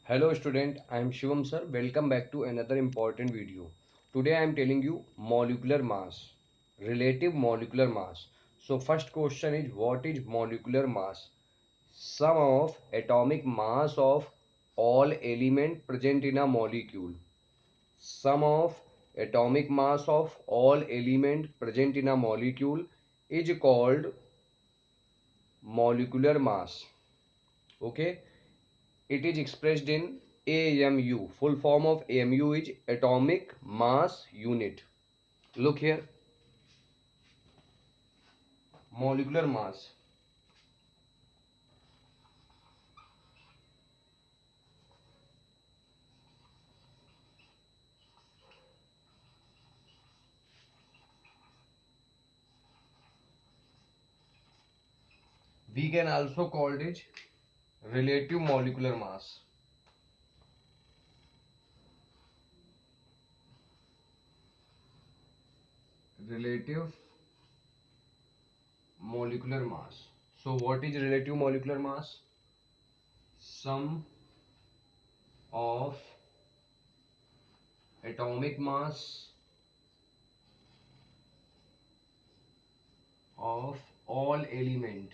Hello student, I am Shivam sir. Welcome back to another important video. Today I am telling you molecular mass, relative molecular mass. So first question is what is molecular mass? Sum of atomic mass of all element present in a molecule. Sum of atomic mass of all element present in a molecule is called molecular mass. Okay. It is expressed in AMU. Full form of AMU is atomic mass unit. Look here, molecular mass. We can also call it relative molecular mass. Relative molecular mass. So what is relative molecular mass? Sum of atomic mass of all elements,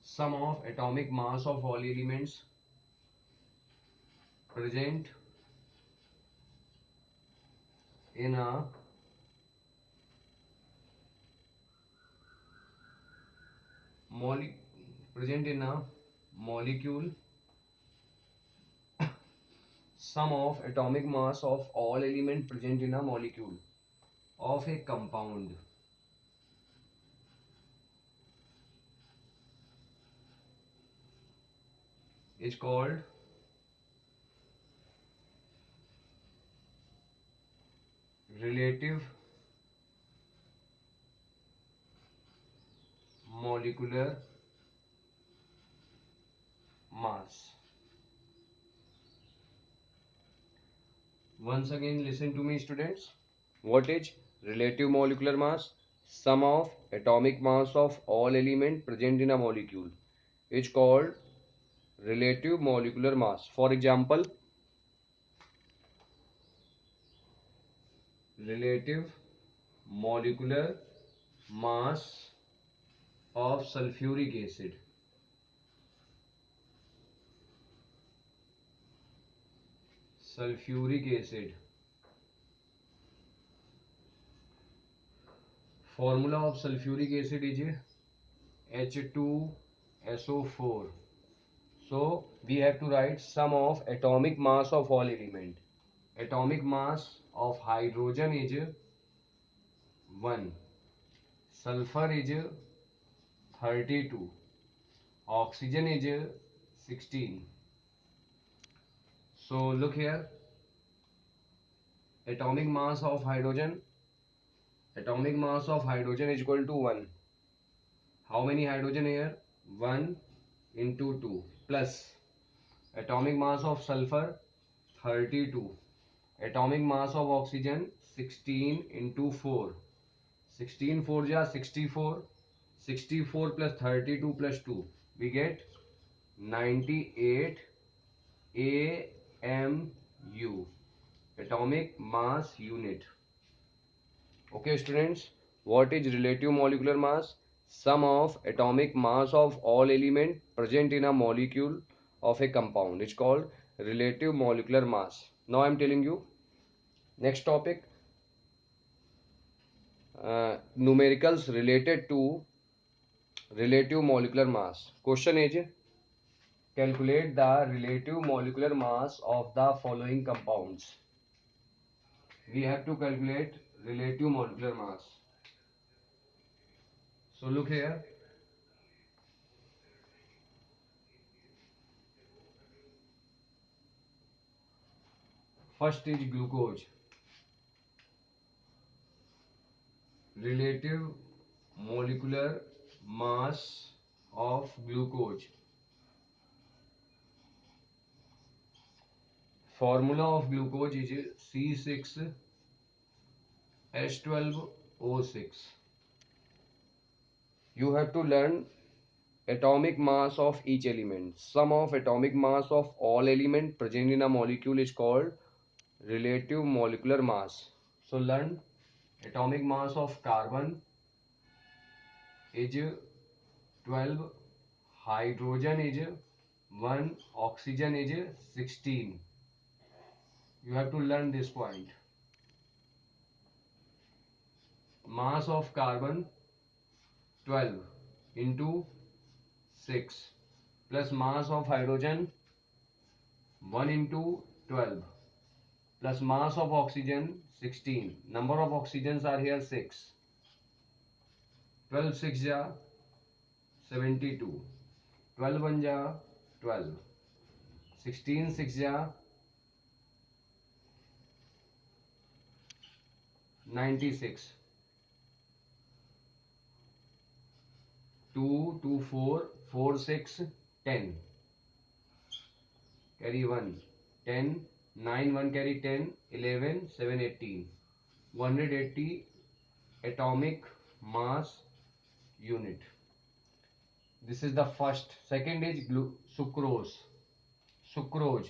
sum of atomic mass of all elements present in a mole present in a molecule, sum of atomic mass of all element present in a molecule of a compound is called relative molecular mass. Once again listen to me students. What is relative molecular mass? Sum of atomic mass of all element present in a molecule is called relative molecular mass. For example, relative molecular mass of sulfuric acid. Sulfuric acid. Formula of sulfuric acid is H2SO4. So we have to write sum of atomic mass of all element. Atomic mass of hydrogen is 1. Sulfur is 32. Oxygen is 16. So look here. Atomic mass of hydrogen. Atomic mass of hydrogen is equal to 1. How many hydrogen here? 1 into 2 plus atomic mass of sulfur 32. Atomic mass of oxygen 16 into 4. 16 4 ja 64. 64 plus 32 plus 2. We get 98 AMU. Atomic mass unit. Okay students, what is relative molecular mass? Sum of atomic mass of all element present in a molecule of a compound. It's called relative molecular mass. Now I am telling you next topic, numericals related to relative molecular mass. Question is calculate the relative molecular mass of the following compounds. We have to calculate relative molecular mass. So look here. First is glucose. Relative molecular mass of glucose. Formula of glucose is C6H12O6. You have to learn atomic mass of each element. Sum of atomic mass of all elements present in a molecule is called relative molecular mass. So learn atomic mass of carbon is 12, hydrogen is 1, oxygen is 16. You have to learn this point. Mass of carbon 12 into 6 plus mass of hydrogen 1 into 12 plus mass of oxygen 16. Number of oxygens are here 6. 12 6 ja 72. 12 1 ja 12. 16 6 ja 96. 2 2 4 4 6 10. Carry 1 10. 9 1 carry 10. 11 7 18. 180 atomic mass unit. This is the first. Second is sucrose. Sucrose.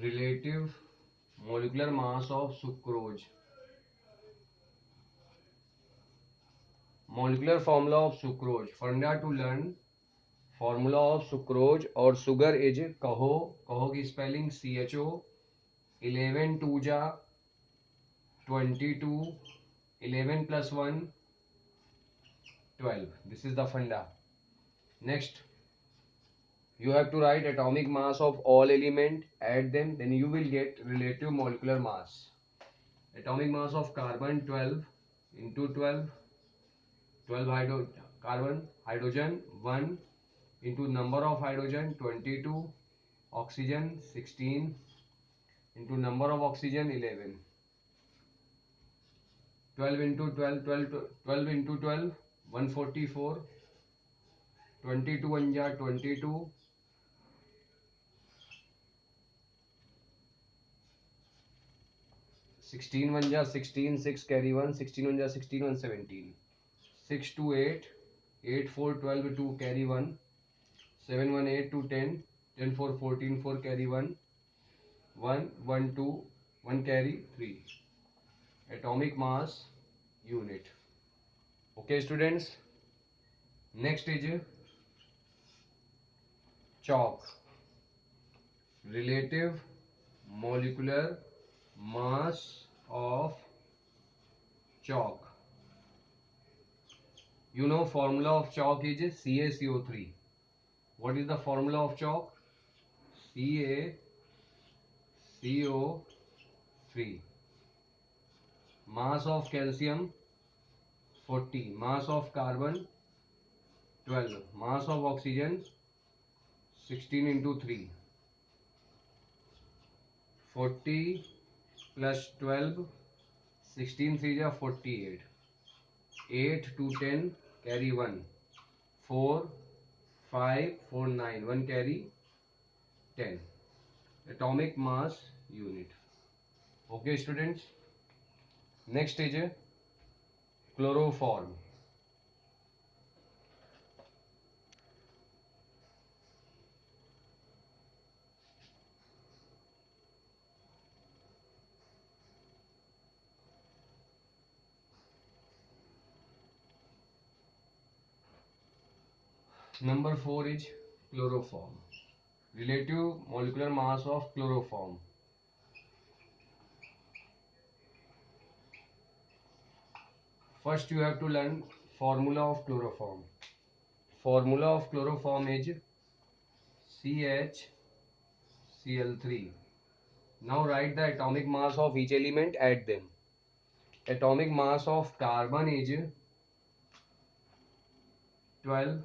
Relative molecular mass of sucrose. Molecular formula of sucrose. Funda to learn formula of sucrose or sugar is कहो कहो की spelling CHO 11 2 जा 22 11 plus 1 12. This is the funda. Next, you have to write atomic mass of all element, add them, then you will get relative molecular mass. Atomic mass of carbon 12 into 12, 12 carbon, hydrogen 1 into number of hydrogen 22, oxygen 16 into number of oxygen 11. 12 into 12, 12 into 12, 144, 22 anja 22, 16 anja 16, 6 carry 1, 16 anja 16, 117. 6 to 8, 8 4 12 2 carry 1, 7 1 8 to 10, 10 4 14 4 carry 1, 1 1 2 1 carry 3. Atomic mass unit. Okay students, next is chalk. Relative molecular mass of chalk. You know formula of chalk is CaCO3. What is the formula of chalk? CaCO3. Mass of calcium 40. Mass of carbon 12. Mass of oxygen 16 into 3. 40 plus 12. 16 3 is 48. 8 to 10 carry 1. 4 5 4 9 1 carry 10. Atomic mass unit. Okay students, next is chloroform. Number 4 is chloroform. Relative molecular mass of chloroform. First you have to learn formula of chloroform. Formula of chloroform is CHCl3. Now write the atomic mass of each element, add them. Atomic mass of carbon is 12,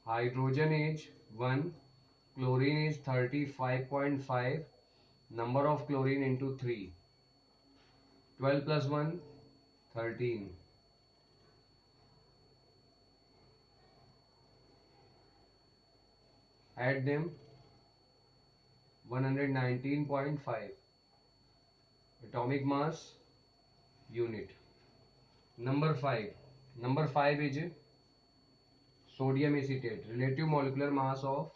hydrogen is 1, chlorine is 35.5, number of chlorine into 3. 12 plus 1, 13. Add them, 119.5 atomic mass unit. Number 5. Number 5 is sodium acetate. Relative molecular mass of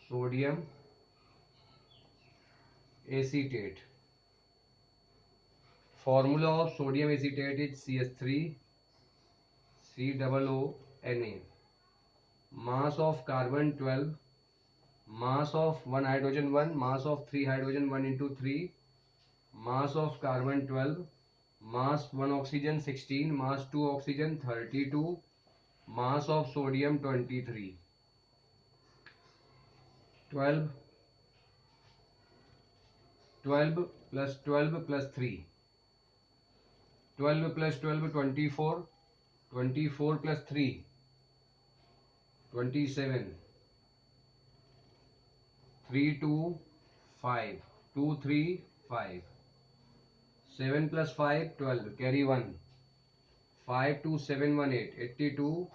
sodium acetate. Formula of sodium acetate is CH3 COO Na. Mass of carbon 12. Mass of 1 hydrogen 1. Mass of 3 hydrogen 1 into 3. Mass of carbon 12. Mass 1 oxygen 16. Mass 2 oxygen 32. Mass of sodium 23. 12 plus 12 plus 3. 12 plus 12 24. 24 plus 3 27. 3 2 5. 2 3 5. 7 plus 5 12. Carry 1. 5 2 7 1 8. 82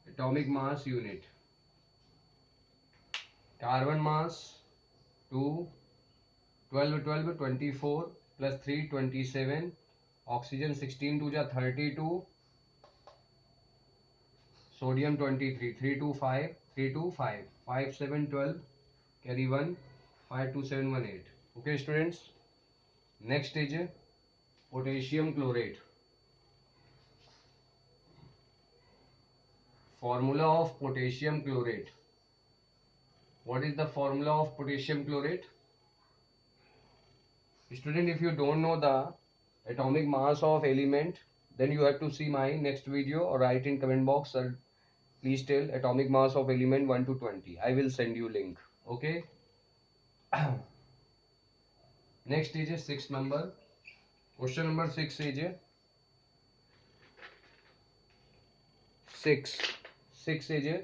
atomic mass unit. Carbon mass 2. 12 12 24 plus 3 27. Oxygen 16 2 ja 32. Sodium 23. 3 2 5. 3 2 5. 5 7 12. Carry 1. 5 2 7 1 8. Okay students. Next is potassium chlorate. Formula of potassium chlorate. What is the formula of potassium chlorate? Student, if you don't know the atomic mass of element, then you have to see my next video or write in comment box, sir, please tell atomic mass of element 1 to 20. I will send you link. Okay. Next is 6 number. Question number 6 is 6. 6 is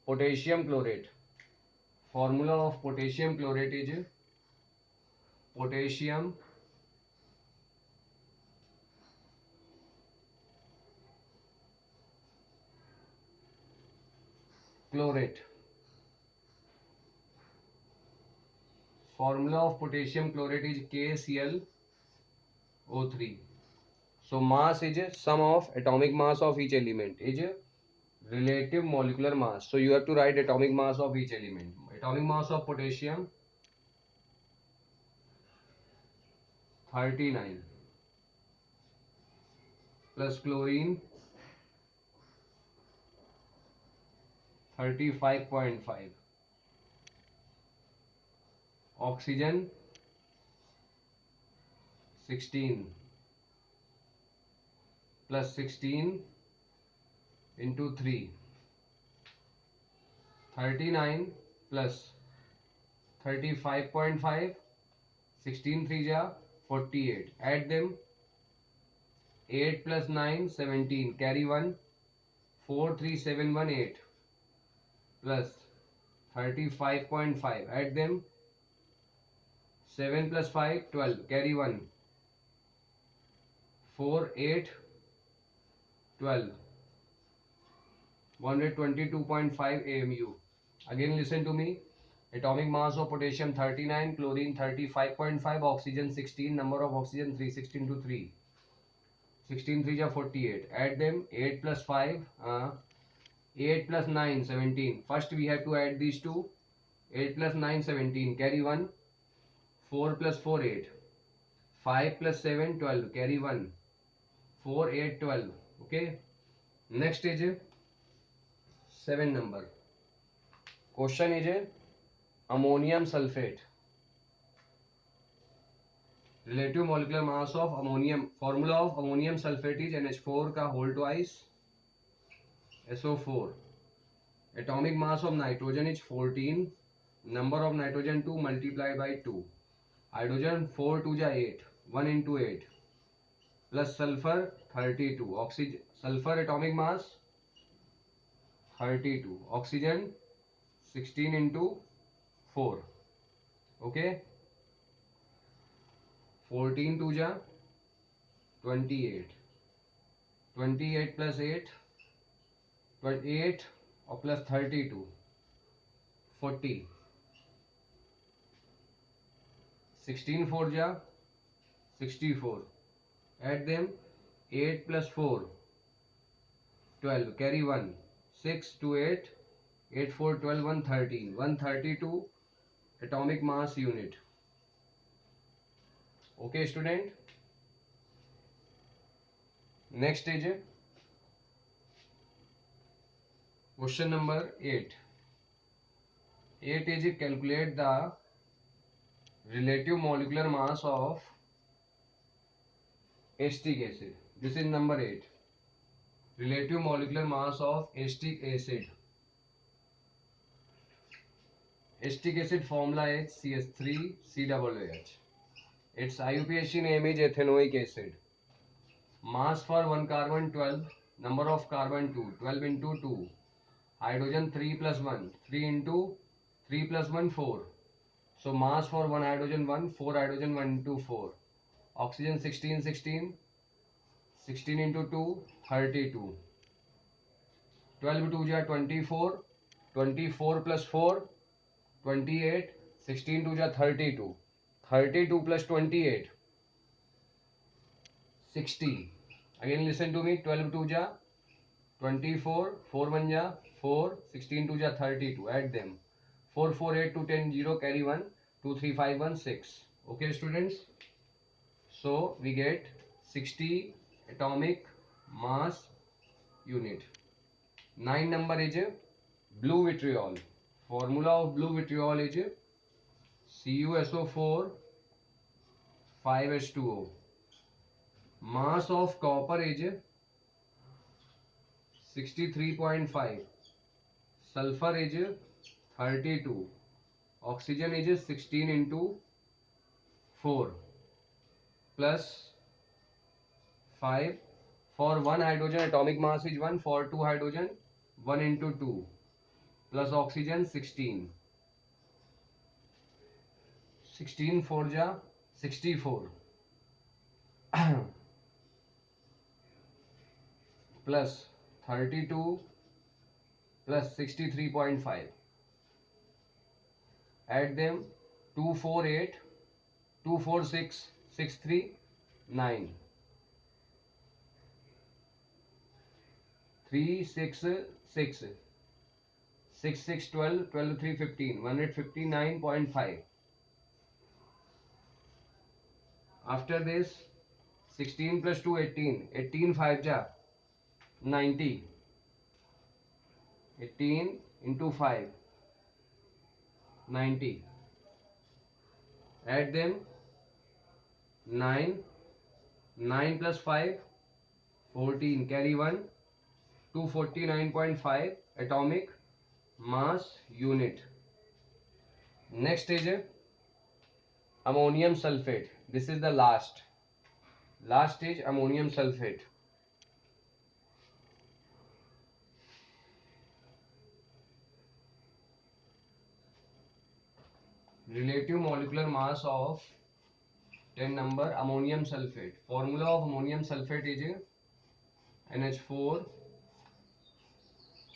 potassium chlorate. Formula of potassium chlorate is potassium chlorate. Formula of potassium chlorate is KClO3. So mass is sum of atomic mass of each element is relative molecular mass. So you have to write atomic mass of each element. Atomic mass of potassium 39 plus chlorine 35.5. Oxygen 16 plus 16 into 3. 39 plus 35.5. 16 3 ja 48. Add them. 8 plus 9 17. Carry 1. 4 3 7 1 8 plus 35.5. Add them. 7 plus 5 12. Carry 1. 4 8 12. 122.5 AMU. Again listen to me. Atomic mass of potassium 39, chlorine 35.5, oxygen 16, number of oxygen 3, 16 to 3. 16 3 ja 48. Add them. 8 plus 5, 8 plus 9 17. First we have to add these two. 8 plus 9 17. Carry 1. 4 plus 4 8. 5 plus 7 12. Carry 1. 4 8 12. Okay. Next is 7 number. Question is ammonium sulfate. Relative molecular mass of ammonium. Formula of ammonium sulfate is NH4 का whole twice SO4. Atomic mass of nitrogen is 14. Number of nitrogen 2 multiplied by 2. Hydrogen 4 2 ja 8. 1 into 8. Plus sulfur 32. Oxygen sulfur atomic mass 32. Oxygen 16 into 4. Okay, 14 2 ja 28, 28 plus 8, 28 or plus 32, 40, 16 4 ja 64. Add them, 8 plus 4, 12, carry 1, 6 to 8, 8 4 12, 113, 132 atomic mass unit. Okay student, next is question number 8. 8 is calculate the relative molecular mass of acetic acid. This is number 8. Relative molecular mass of acetic acid. Acetic acid formula is CH3COOH. Its IUPAC name is ethanoic acid. Mass for one carbon 12. Number of carbon 2. 12 into 2. Hydrogen 3 plus 1. 3 into 3 plus 1 4. So mass for one hydrogen 1. 4 hydrogen 1 into 4. Oxygen 16 16. 16 into 2 32. 12 2 ja 24. 24 plus 4 28. 16 2 ja 32. 32 plus 28 60. Again listen to me. 12 2 ja 24, 4 1 ja 4, 16 2 ja 32. Add them. 4 4 8 2 10 0, carry 1, 2 3 5 1 6. Okay students. So we get 60 atomic mass unit. 9 number is blue vitriol. Formula of blue vitriol is CuSO4 5H2O. Mass of copper is 63.5. Sulfur is 32. Oxygen is 16 into 4 plus 5. For one hydrogen atomic mass is 1. For two hydrogen 1 into 2 plus oxygen 16. 16 4 ja 64 plus 32 plus 63.5. Add them, 2 4 8, 2 4 6, 6 3 9, 3 6 6, 6 6 12, 12 3 15, 159.5. After this, 16 plus 2 18, 18 5 ja 90, 18 into 5 90. Add them, 9, 9 plus 5 14, carry 1, 249.5 atomic mass unit. Next is ammonium sulfate. This is the last is ammonium sulfate. Relative molecular mass of 10 number ammonium sulfate. Formula of ammonium sulfate is NH4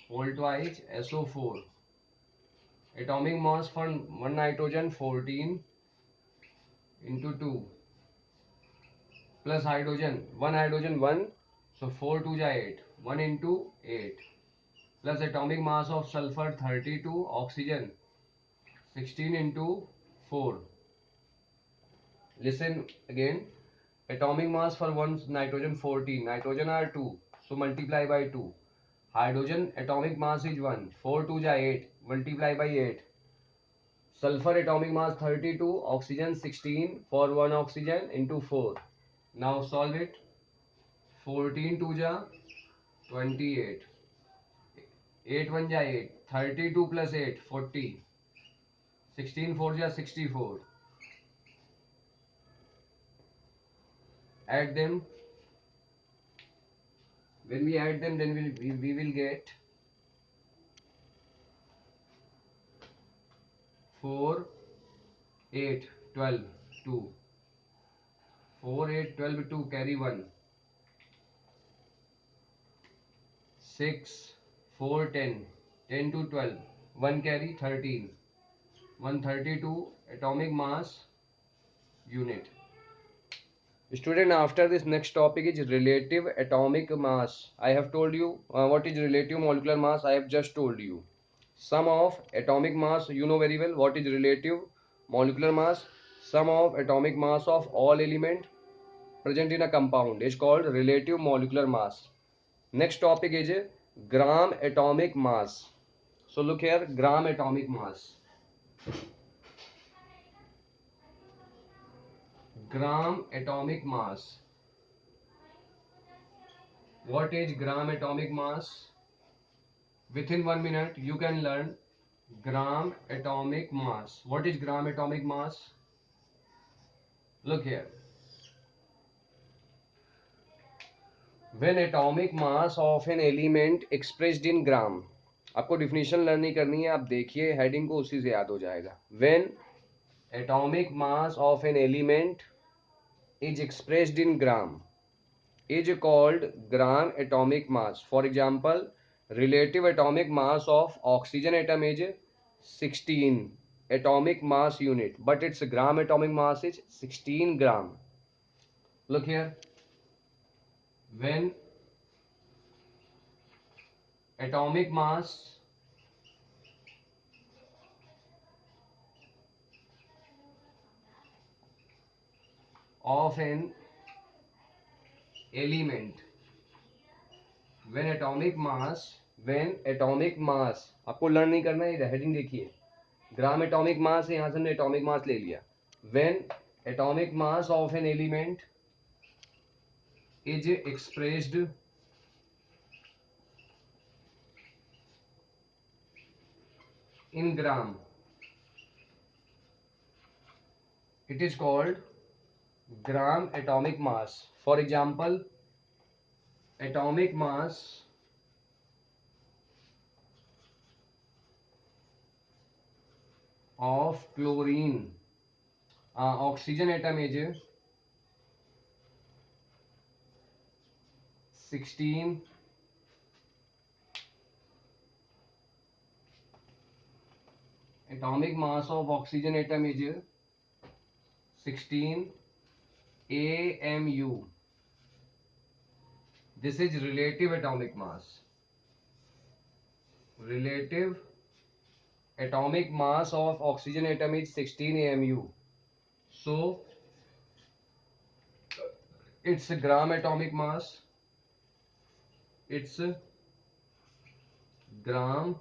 whole twice SO4. Atomic mass for one nitrogen 14 into 2 plus hydrogen, one hydrogen 1, so 4 2 ja 8, 1 into 8 plus atomic mass of sulfur 32, oxygen 16 into 4. Listen again. Atomic mass for one nitrogen 14. Nitrogen are 2. So multiply by 2. Hydrogen atomic mass is 1. 4 2 ja 8. Multiply by 8. Sulfur atomic mass 32. Oxygen 16. For 1 oxygen into 4. Now solve it. 14 2 ja 28. 8 1 ja 8. 32 plus 8 40. 16 4 ja 64. Add them. When we add them, then we will get 4 8 12 2, 4 8 12 2, carry 1, 6 4 10, 10 to 12, 1 carry 13, 132 atomic mass unit. Student, after this next topic is relative atomic mass. I have told you what is relative molecular mass. I have just told you sum of atomic mass. You know very well what is relative molecular mass. Sum of atomic mass of all element present in a compound is called relative molecular mass. Next topic is gram atomic mass. So look here, gram atomic mass. Gram atomic mass. What is gram atomic mass? Within 1 minute you can learn gram atomic mass. What is gram atomic mass? Look here. When atomic mass of an element expressed in gram. आपको definition learn नहीं करनी है, आप देखिए heading को, उसी से याद हो जाएगा. When atomic mass of an element is expressed in gram is called gram atomic mass. For example, relative atomic mass of oxygen atom is 16 atomic mass unit, but its gram atomic mass is 16 gram. Look here. When atomic mass of an element, when atomic mass आपको learn नहीं करना है, heading देखिए. Gram atomic mass है, यहां से हमने atomic mass ले लिया. When atomic mass of an element is expressed in gram, it is called gram atomic mass. For example, atomic mass of chlorine, oxygen atom is 16 atomic mass of oxygen atom is 16 AMU. This is relative atomic mass. Relative atomic mass of oxygen atom is 16 AMU. So its gram atomic mass, its gram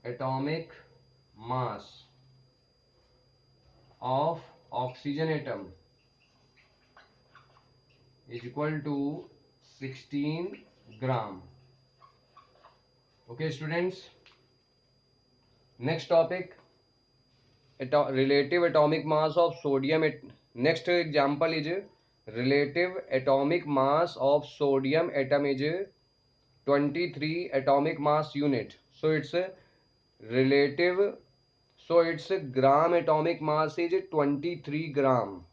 atomic mass of oxygen atom is equal to 16 gram. Okay students, next topic, relative atomic mass of sodium. Next example is relative atomic mass of sodium atom is 23 atomic mass unit. So its relative, so its gram atomic mass is 23 gram.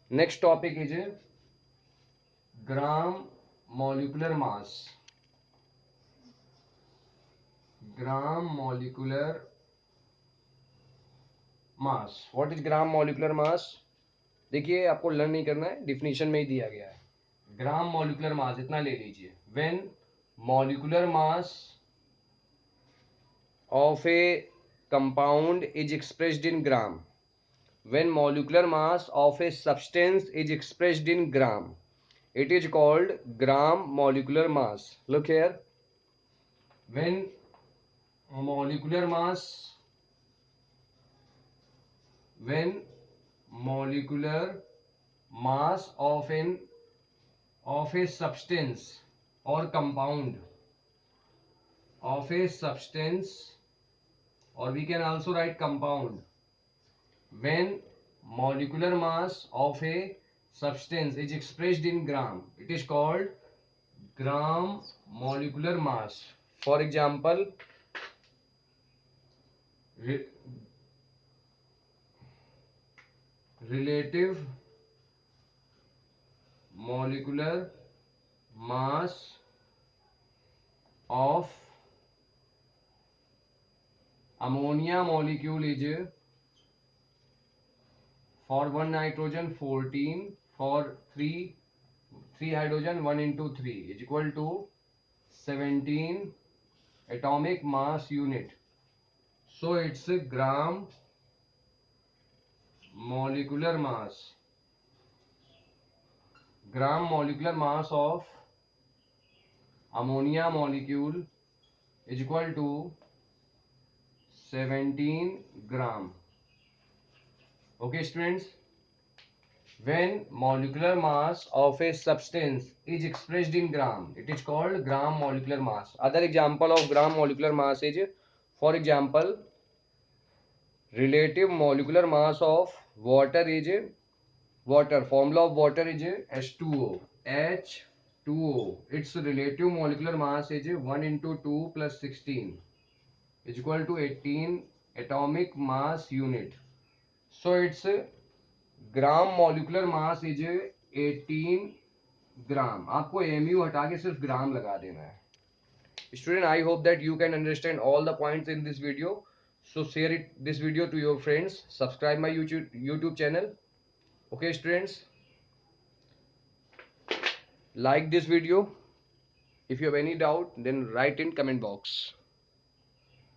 Next topic is gram molecular mass. Gram molecular mass. What is gram molecular mass? देखिए आपको learn नहीं करना है, definition में ही दिया गया है. Gram molecular mass इतना ले लीजिए. When molecular mass of A compound is expressed in gram, when molecular mass of a substance is expressed in gram, it is called gram molecular mass. Look here. When molecular mass, when molecular mass of a substance or compound of a substance, or we can also write compound, when molecular mass of a substance is expressed in gram, it is called gram molecular mass. For example, Re- relative molecular mass of ammonia molecule is for 1 nitrogen 14, for 3 hydrogen 1 into 3 is equal to 17 atomic mass unit. So it's a gram molecular mass. Gram molecular mass of ammonia molecule is equal to 17 gram. Okay students, when molecular mass of a substance is expressed in gram, it is called gram molecular mass. Other example of gram molecular mass is, for example, relative molecular mass of water is water. Formula of water is H2O. H2O. Its relative molecular mass is 1 into 2 plus 16 is equal to 18 atomic mass unit. So its gram molecular mass is 18 ग्राम. आपको MU हटा के सिर्फ ग्राम लगा देना है. Student, I hope that you can understand all the points in this video. So share this video to your friends. Subscribe my YouTube channel. Okay students, like this video. If you have any doubt, then write in comment box.